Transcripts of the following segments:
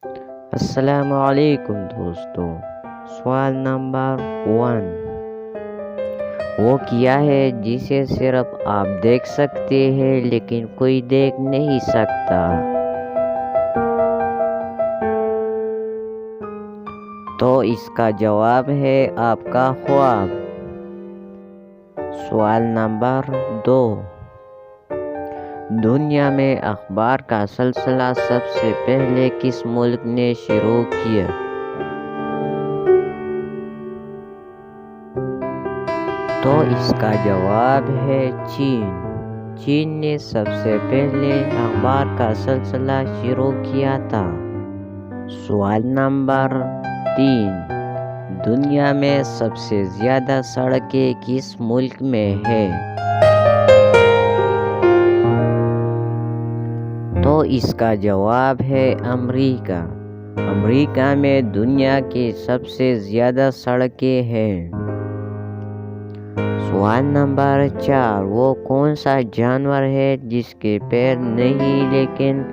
السلام علیکم دوستو۔ سوال نمبر 1، وہ کیا ہے جسے صرف آپ دیکھ سکتے ہیں لیکن کوئی دیکھ نہیں سکتا؟ تو اس کا جواب ہے آپ کا خواب۔ سوال نمبر 2، دنیا میں اخبار کا سلسلہ سب سے پہلے کس ملک نے شروع کیا؟ تو اس کا جواب ہے چین۔ چین نے سب سے پہلے اخبار کا سلسلہ شروع کیا تھا۔ سوال نمبر 3، دنیا میں سب سے زیادہ سڑکیں کس ملک میں ہے؟ تو اس کا جواب ہے امریکہ۔ امریکہ میں دنیا کی سب سے زیادہ سڑکیں ہیں۔ سوال نمبر 4، وہ کون سا جانور ہے جس کے پیر نہیں لیکن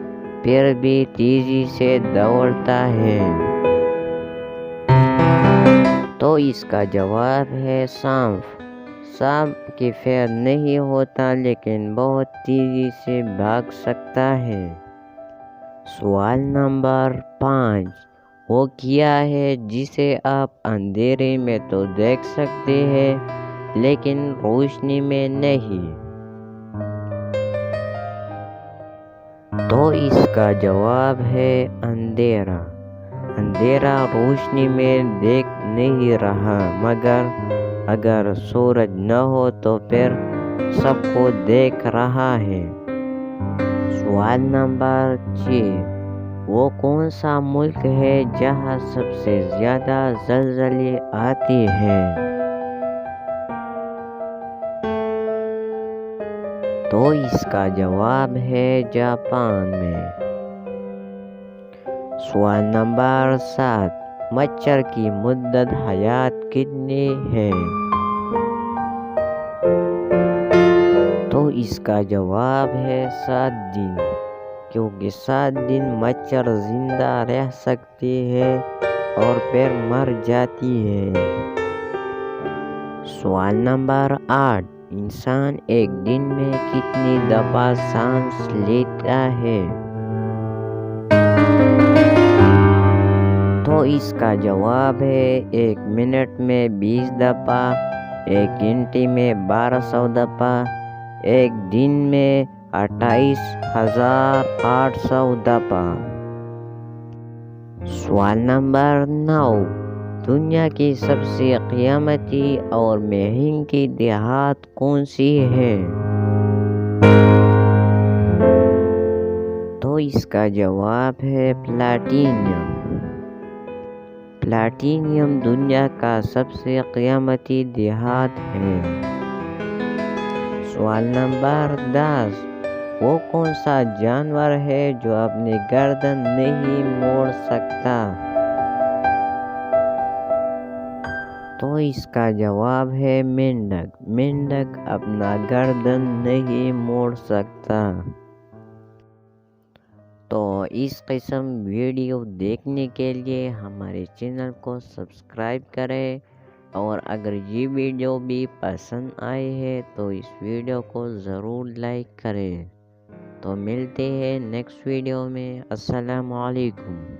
پھر بھی تیزی سے دوڑتا ہے؟ تو اس کا جواب ہے سانپ۔ سانپ کے پیر نہیں ہوتا لیکن بہت تیزی سے بھاگ سکتا ہے۔ سوال نمبر 5، وہ کیا ہے جسے آپ اندھیرے میں تو دیکھ سکتے ہیں لیکن روشنی میں نہیں؟ تو اس کا جواب ہے اندھیرا۔ اندھیرا روشنی میں دیکھ نہیں رہا، مگر اگر سورج نہ ہو تو پھر سب کو دیکھ رہا ہے۔ سوال نمبر 6، وہ کون سا ملک ہے جہاں سب سے زیادہ زلزلے آتے ہیں؟ تو اس کا جواب ہے جاپان میں۔ سوال نمبر 7، مچھر کی مدت حیات کتنی ہے؟ تو اس کا جواب ہے 7 دن، کیونکہ 7 دن مچھر زندہ رہ سکتے ہیں اور پھر مر جاتی ہے۔ سوال نمبر 8، انسان ایک دن میں کتنی دفعہ سانس لیتا ہے؟ تو اس کا جواب ہے 1 منٹ میں 20 دفعہ، 1 گھنٹے میں 1200 دفعہ، 1 دن میں 28,800 دفعہ۔ سوال نمبر 9، دنیا کی سب سے قیمتی اور مہنگی دھات کون سی ہے؟ تو اس کا جواب ہے پلاٹینیم۔ پلاٹینیم دنیا کا سب سے قیمتی دھات ہے۔ سوال نمبر 10، وہ کون سا جانور ہے جو اپنی گردن نہیں موڑ سکتا؟ تو اس کا جواب ہے مینڈک۔ مینڈک اپنا گردن نہیں موڑ سکتا۔ تو اس قسم ویڈیو دیکھنے کے لیے ہمارے چینل کو سبسکرائب کریں، اور اگر یہ ویڈیو بھی پسند آئے ہے تو اس ویڈیو کو ضرور لائک کریں۔ تو ملتے ہیں نیکسٹ ویڈیو میں۔ السلام علیکم۔